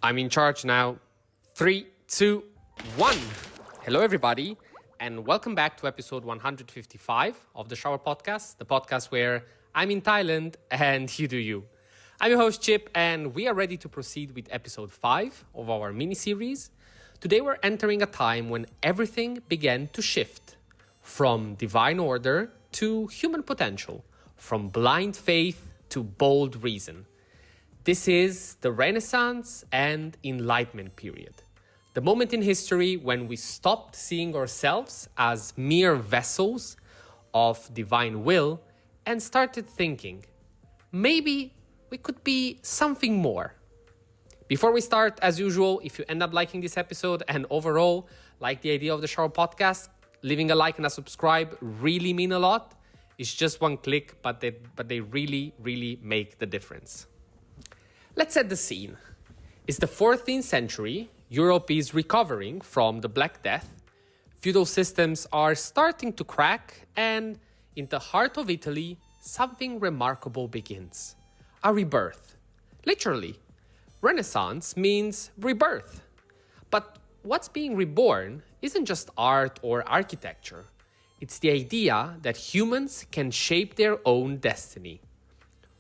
I'm in charge now. 3, 2, 1. Hello, everybody, and welcome back to episode 155 of the Shower Podcast, the podcast where I'm in Thailand and you do you. I'm your host, Chip, and we are ready to proceed with episode 5 of our mini-series. Today, we're entering a time when everything began to shift from divine order to human potential, from blind faith to bold reason. This is the Renaissance and Enlightenment period. The moment in history when we stopped seeing ourselves as mere vessels of divine will and started thinking, maybe we could be something more. Before we start, as usual, if you end up liking this episode and overall like the idea of the Shower Podcast, leaving a like and a subscribe really mean a lot. It's just one click, but they really, really make the difference. Let's set the scene. It's the 14th century. Europe is recovering from the Black Death. Feudal systems are starting to crack, and in the heart of Italy, something remarkable begins. A rebirth. Literally, Renaissance means rebirth. But what's being reborn isn't just art or architecture. It's the idea that humans can shape their own destiny.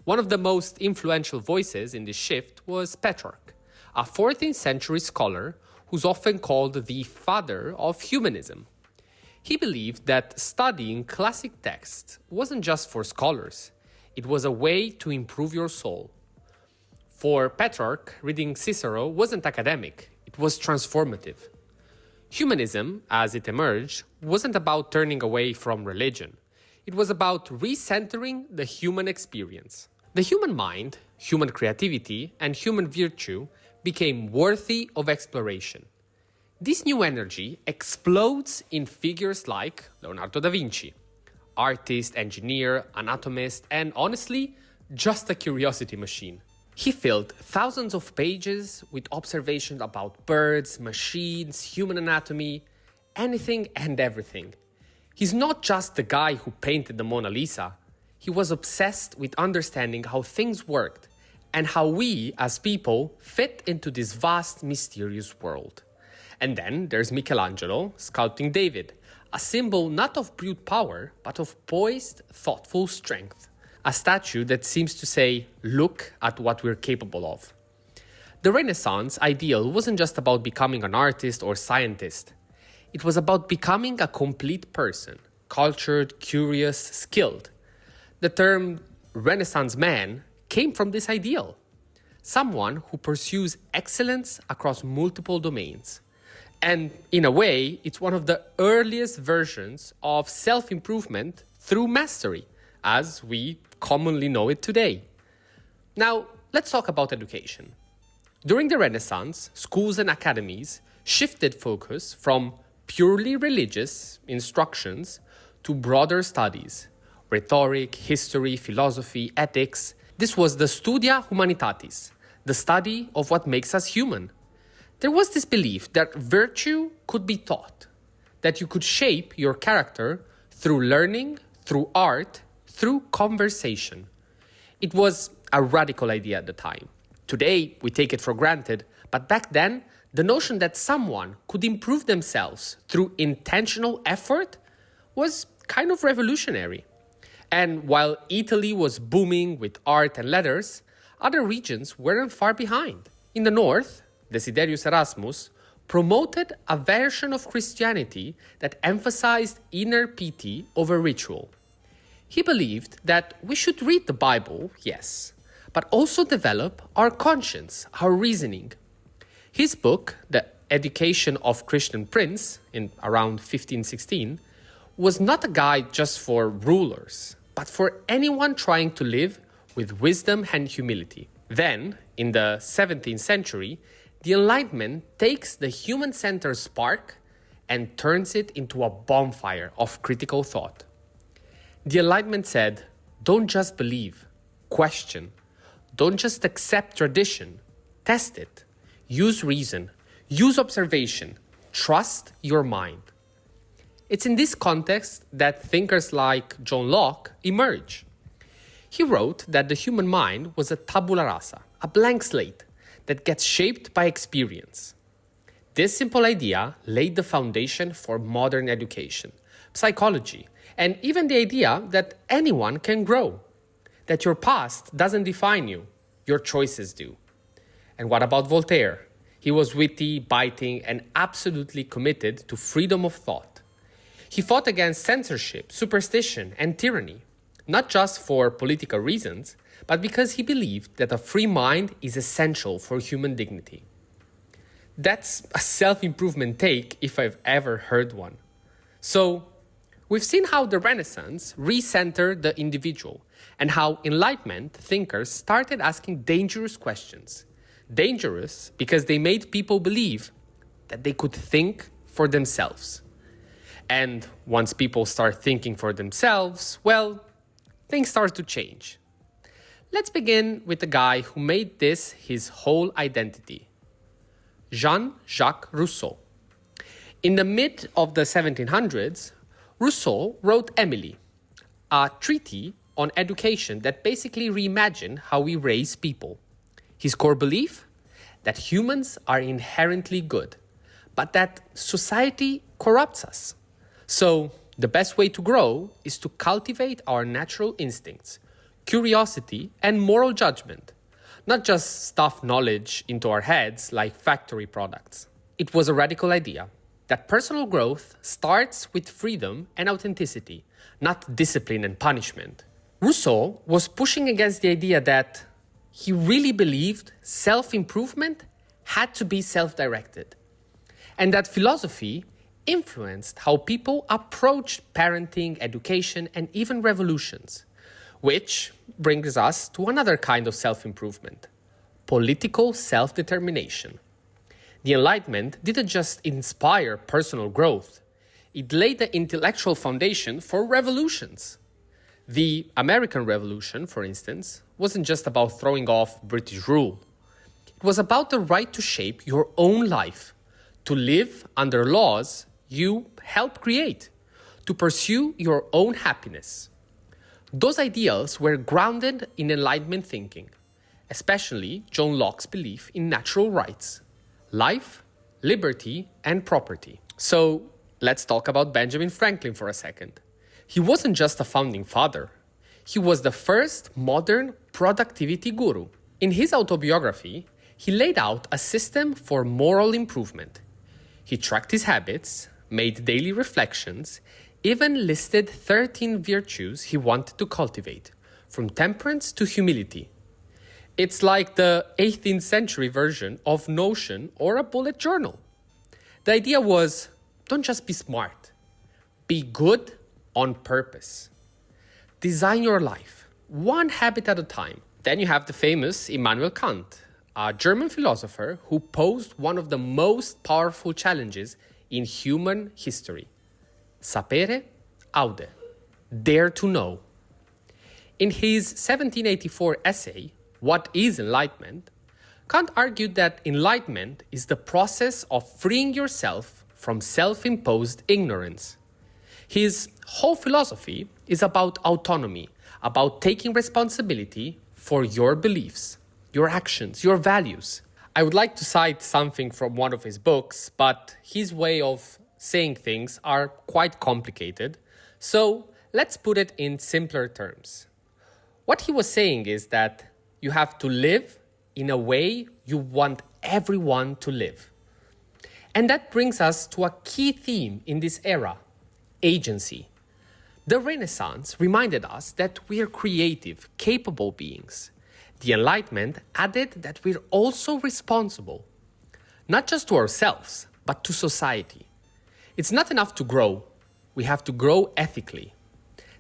One of the most influential voices in this shift was Petrarch, a 14th century scholar who's often called the father of humanism. He believed that studying classic texts wasn't just for scholars. It was a way to improve your soul. For Petrarch, reading Cicero wasn't academic, it was transformative. Humanism, as it emerged, wasn't about turning away from religion. It was about recentering the human experience. The human mind, human creativity, and human virtue became worthy of exploration. This new energy explodes in figures like Leonardo da Vinci, artist, engineer, anatomist, and honestly, just a curiosity machine. He filled thousands of pages with observations about birds, machines, human anatomy, anything and everything. He's not just the guy who painted the Mona Lisa. He was obsessed with understanding how things worked and how we, as people, fit into this vast, mysterious world. And then there's Michelangelo sculpting David, a symbol not of brute power, but of poised, thoughtful strength. A statue that seems to say, look at what we're capable of. The Renaissance ideal wasn't just about becoming an artist or scientist. It was about becoming a complete person, cultured, curious, skilled. The term Renaissance man came from this ideal. Someone who pursues excellence across multiple domains. And in a way, it's one of the earliest versions of self-improvement through mastery, as we commonly know it today. Now, let's talk about education. During the Renaissance, schools and academies shifted focus from purely religious instructions to broader studies. Rhetoric, history, philosophy, ethics. This was the Studia Humanitatis, the study of what makes us human. There was this belief that virtue could be taught, that you could shape your character through learning, through art, through conversation. It was a radical idea at the time. Today, we take it for granted, but back then, the notion that someone could improve themselves through intentional effort was kind of revolutionary. And while Italy was booming with art and letters, other regions weren't far behind. In the north, Desiderius Erasmus promoted a version of Christianity that emphasized inner piety over ritual. He believed that we should read the Bible, yes, but also develop our conscience, our reasoning. His book, The Education of Christian Prince, in around 1516, was not a guide just for rulers, but for anyone trying to live with wisdom and humility. Then, in the 17th century, the Enlightenment takes the human-centered spark and turns it into a bonfire of critical thought. The Enlightenment said, don't just believe, question. Don't just accept tradition, test it. Use reason, use observation, trust your mind. It's in this context that thinkers like John Locke emerge. He wrote that the human mind was a tabula rasa, a blank slate, that gets shaped by experience. This simple idea laid the foundation for modern education, psychology, and even the idea that anyone can grow, that your past doesn't define you, your choices do. And what about Voltaire? He was witty, biting, and absolutely committed to freedom of thought. He fought against censorship, superstition, and tyranny, not just for political reasons, but because he believed that a free mind is essential for human dignity. That's a self-improvement take if I've ever heard one. So, we've seen how the Renaissance re-centered the individual and how Enlightenment thinkers started asking dangerous questions. Dangerous because they made people believe that they could think for themselves. And once people start thinking for themselves, well, things start to change. Let's begin with the guy who made this his whole identity, Jean-Jacques Rousseau. In the mid of the 1700s, Rousseau wrote Emily, a treatise on education that basically reimagined how we raise people. His core belief? That humans are inherently good, but that society corrupts us. So, the best way to grow is to cultivate our natural instincts, curiosity, and moral judgment, not just stuff knowledge into our heads like factory products. It was a radical idea that personal growth starts with freedom and authenticity, not discipline and punishment. Rousseau was pushing against the idea that he really believed self-improvement had to be self-directed, and that philosophy influenced how people approached parenting, education, and even revolutions, which brings us to another kind of self-improvement, political self-determination. The Enlightenment didn't just inspire personal growth, it laid the intellectual foundation for revolutions. The American Revolution, for instance, wasn't just about throwing off British rule. It was about the right to shape your own life, to live under laws you help create, to pursue your own happiness. Those ideals were grounded in Enlightenment thinking, especially John Locke's belief in natural rights, life, liberty, and property. So let's talk about Benjamin Franklin for a second. He wasn't just a founding father. He was the first modern productivity guru. In his autobiography, he laid out a system for moral improvement. He tracked his habits, made daily reflections, even listed 13 virtues he wanted to cultivate, from temperance to humility. It's like the 18th century version of Notion or a bullet journal. The idea was, don't just be smart, be good on purpose. Design your life, one habit at a time. Then you have the famous Immanuel Kant, a German philosopher who posed one of the most powerful challenges in human history. Sapere aude, dare to know. In his 1784 essay, What is Enlightenment?, Kant argued that enlightenment is the process of freeing yourself from self-imposed ignorance. His whole philosophy is about autonomy, about taking responsibility for your beliefs, your actions, your values. I would like to cite something from one of his books, but his way of saying things are quite complicated, so let's put it in simpler terms. What he was saying is that you have to live in a way you want everyone to live. And that brings us to a key theme in this era, agency. The Renaissance reminded us that we are creative, capable beings. The Enlightenment added that we're also responsible, not just to ourselves, but to society. It's not enough to grow, we have to grow ethically.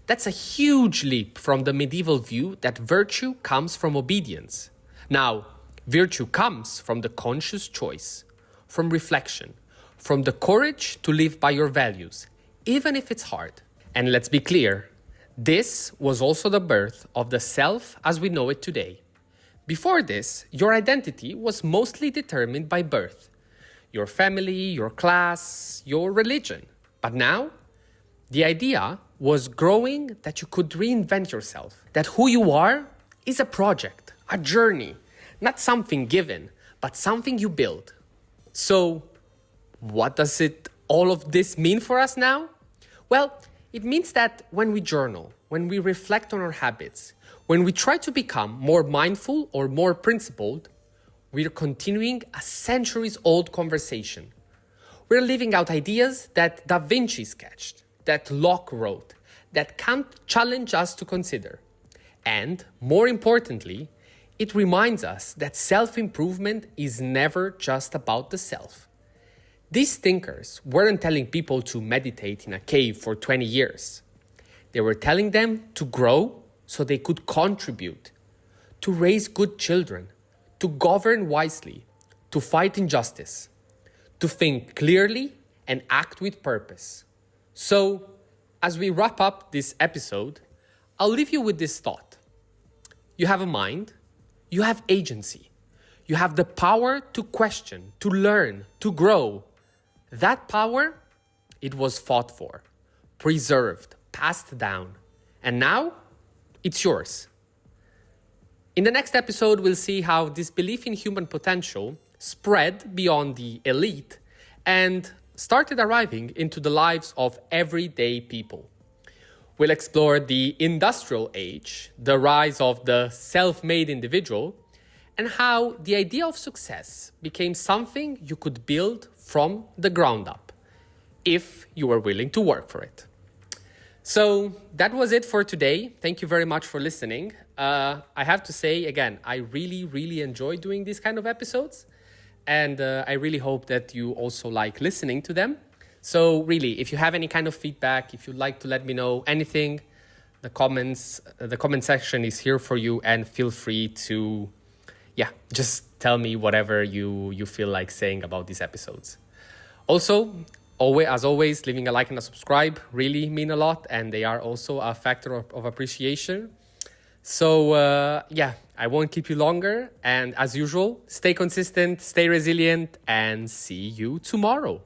That's a huge leap from the medieval view that virtue comes from obedience. Now, virtue comes from the conscious choice, from reflection, from the courage to live by your values, even if it's hard. And let's be clear, this was also the birth of the self as we know it today. Before this, your identity was mostly determined by birth, your family, your class, your religion. But now, the idea was growing that you could reinvent yourself, that who you are is a project, a journey, not something given, but something you build. So what does all of this mean for us now? Well, it means that when we journal, when we reflect on our habits, when we try to become more mindful or more principled, we're continuing a centuries-old conversation. We're living out ideas that Da Vinci sketched, that Locke wrote, that Kant challenged us to consider. And, more importantly, it reminds us that self-improvement is never just about the self. These thinkers weren't telling people to meditate in a cave for 20 years. They were telling them to grow so they could contribute, to raise good children, to govern wisely, to fight injustice, to think clearly and act with purpose. So, as we wrap up this episode, I'll leave you with this thought. You have a mind, you have agency, you have the power to question, to learn, to grow. That power, it was fought for, preserved, passed down, and now it's yours. In the next episode, we'll see how this belief in human potential spread beyond the elite and started arriving into the lives of everyday people. We'll explore the industrial age, the rise of the self-made individual, and how the idea of success became something you could build from the ground up, if you were willing to work for it. So that was it for today. Thank you very much for listening. I have to say, again, I really enjoy doing these kind of episodes. And I really hope that you also like listening to them. So really, if you have any kind of feedback, if you'd like to let me know anything, the comment section is here for you, and feel free to, just tell me whatever you feel like saying about these episodes. Also, as always, leaving a like and a subscribe really mean a lot, and they are also a factor of appreciation. So I won't keep you longer, and as usual, stay consistent, stay resilient, and see you tomorrow.